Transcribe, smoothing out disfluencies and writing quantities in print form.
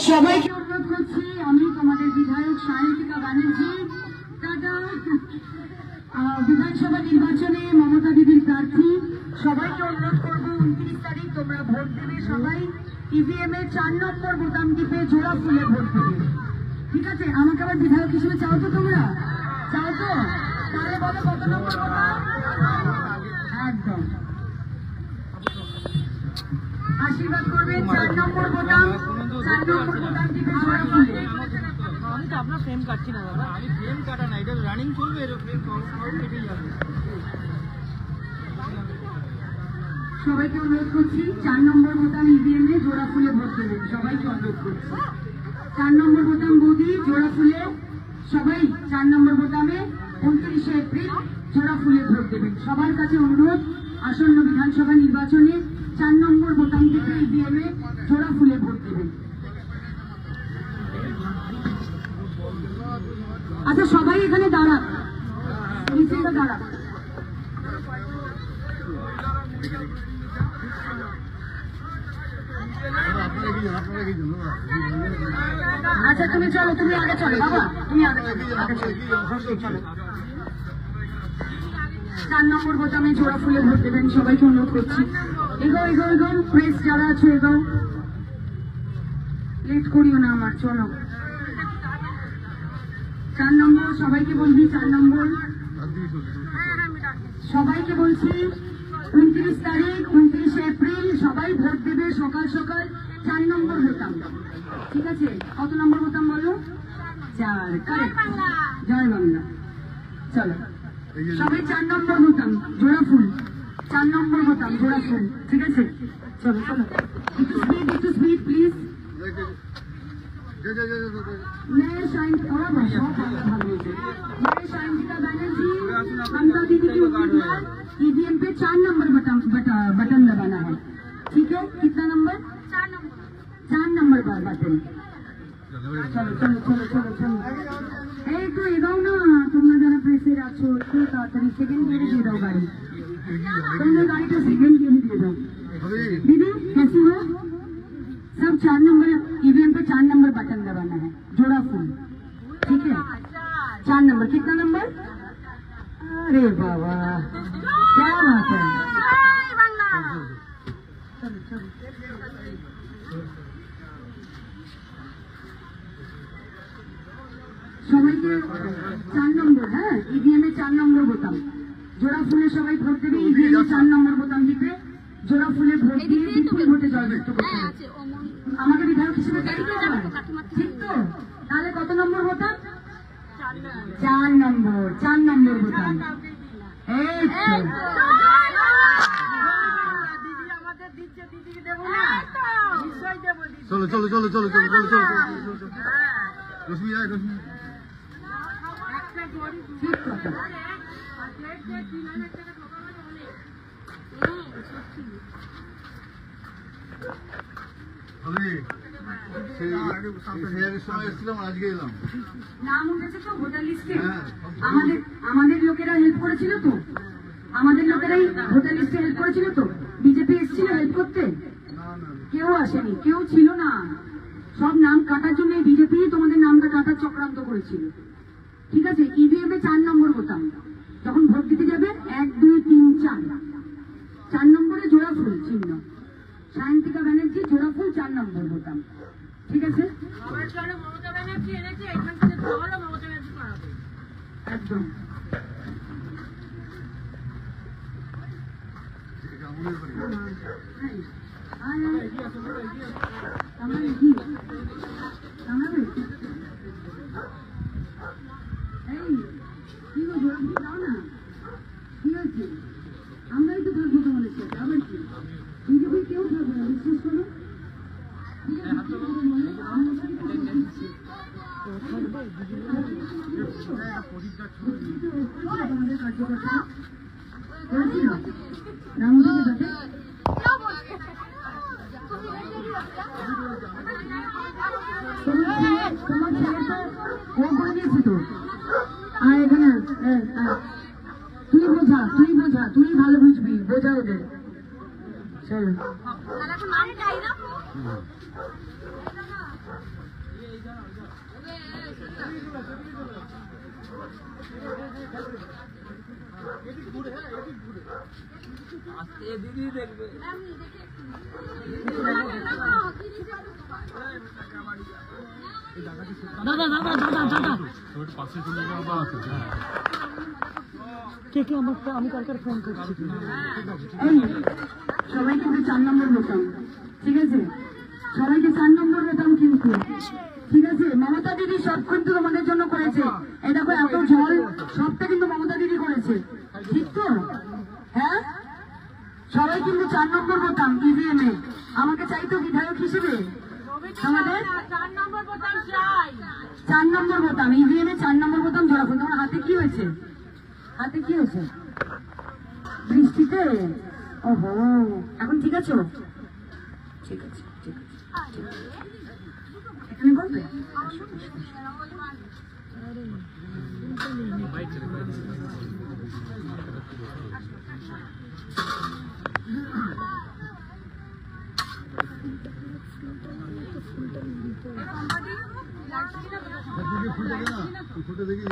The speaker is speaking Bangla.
সবাইকে অনুরোধ করছি, আমি তোমাদের বিধায়ক সায়ন্তিকা ব্যানার্জি দাদা, বিধানসভা নির্বাচনে মমতা দিদির প্রার্থী। সবাইকে অনুরোধ করবো 29 তারিখ তোমরা ভোট দেবে। সবাই ইভিএম এর 4 নম্বর বোতাম টিপে জোড়া ফুলে ভোট দেবে। ঠিক আছে? আমাকে আবার বিধায়ক হিসেবে চাও তো? তোমরা চাও তো? তাহলে বলো কত নম্বর বোতাম? একদম আশীর্বাদ করবেন। 4 নম্বর বোতাম, 4 নম্বর বোতাম টিপে জোড়া ফুলে। আমি তো আপনার ফ্রেম কাটছি না দাদা, আমি ফ্রেম কাটা না, এটা রানিং চলবে, কেটে যাবে। সবাইকে অনুরোধ করছি 4 নম্বর বোতাম ইভিএম এ জোড়া ফুলে ভোট দেবেন। সবাইকে অনুরোধ করছি 4 নম্বর বোতাম বৌদি জোড়া ফুলে, সবাই 4 নম্বর বোতামে 29শে এপ্রিল জোড়া ফুলে ভোট দেবেন। সবার কাছে অনুরোধ, আসন্ন বিধানসভা নির্বাচনে 4 নম্বর বোতাম থেকে ইভিএম এ জোড়া ফুলে ভোট দেবেন। আচ্ছা, সবাই এখানে দাঁড়ান, মিছিলটা দাঁড়ান। আচ্ছা তুমি চলো, তুমি আগে চলো বাবা, তুমি আগে চলো। 4 নম্বর বোতামে জোড়া ফুলে ভোট দেবেন। সবাইকে অনুরোধ করছি, এগো এগো এগো, প্রেস যারা আছে এগো, লেট করিও না আমার, চলো। 4 নম্বর সবাইকে বলবি, 4 নম্বর সবাইকে বলছি 29 তারিখ 29শে এপ্রিল সবাই ভোট দেবে সকাল সকাল 4 নম্বর বোতাম। ঠিক আছে? কত নম্বর বোতাম বলো? 4। জয় বাংলা। চলো সবাই 4 নম্বর বোতাম জোড়া ফুল, 4 নম্বর বোতাম জোড়া ফুল। ঠিক আছে? চলো চলো, একটু স্পিড প্লিজ। मैं सायंतिका बैनर्जी, ममता दीदी की उम्मीदवार। ईवीएम पे 4 नंबर बटन दबाना है। ठीक है? कितना नंबर? 4 number button. चलो चलो चलो चलो चलो, একটু এগাও না তোমরা যারা প্রেসে আছো, একটু তাড়াতাড়ি সেকেন্ড দিয়ে দিয়ে দাও গাড়ি, তোমরা গাড়িটা সেকেন্ড দিয়ে দিয়ে দাও। दीदी कैसी हो? सब 4 नंबर ईवीएम पे 4 नंबर बटन दबाना है, जोड़ा फूल। ठीक है? 4 नंबर। कितना नंबर? अरे बाबा क्या बात है। चलो चलो সবাইকে 4 নম্বর, হ্যাঁ ইভিএম এ 4 নম্বর বোতাম জোড়া ফুলে সবাই ভোট দেবে। ইভিএম এ 4 নম্বর বোতাম দিতে জোড়া ফুলে ভোট দিয়ে বিপুল ভোটে জয়যুক্ত করতে হবে। আমাকে বিধায়ক হিসেবে চাই তো? ঠিক তো? তাহলে কত নম্বর বোতাম? 4 নম্বর, 4 নম্বর বোতাম। এই চলো চলো চলো চলো চলো চলো চলো রশ্মি যায়, রশ্মি ঠিক কথা। নাম উঠেছে তো ভোটার লিস্টে? আমাদের লোকেরা হেল্প করেছিল তো, আমাদের লোকেরাই ভোটার লিস্টে হেল্প করেছিল তো। বিজেপি এসেছিল হেল্প করতে? কেউ আসেনি, কেউ ছিল না। সব নাম কাটার জন্য বিজেপি তোমাদের নামটা কাটার চক্রান্ত করেছিল। ঠিক আছে? ইভিএম এ 4 নম্বর বোতাম, যখন ভোট দিতে যাবে 1 2 3 4, 4 নম্বরে জোড়া ফুল চিহ্ন, সায়ন্তিকা ব্যানার্জি জোড়া ফুল 4 নম্বর বোতাম। ঠিক আছে? একদম আমরা বলেছে আবার কি বিজেপি কেউ থাকবে না বিশ্বাস করো আমাদের কার্যকর্তা করেছিল রামদেবের সাথে তোমার ছেলে তো ও করে দিয়েছে তো আর এখানে তুই বোঝা তুই ভালো বুঝবি বোঝা ওদের চলো দিদি দেখবে দাদা দাদা দাদা দাদা পাশে চলে যাওয়া আছে কে কে আমাকে আমি কালকে ফোন করছি এই সবাই কিন্তু 4 নম্বর বোতাম ঠিক আছে সবাইকে 4 নম্বর বোতাম কিন্তু ঠিক আছে মমতা দিদি সব কিন্তু তোমাদের জন্য করেছে এই দেখো এত জল সবটা কিন্তু মমতা দিদি করেছে ঠিক তো হ্যাঁ সবাই কিন্তু 4 নম্বর বোতাম ইভিএম এ আমাকে চাইতো বিধায়ক হিসেবে আমাদের 4 নম্বর বোতাম ইভিএম এ 4 নম্বর বোতাম জোড়াবো তোমার হাতে কি হয়েছে বৃষ্টিতে ওহো এখন ঠিক আছে ঠিক আছে এখানে বলবে ফুটে দেখি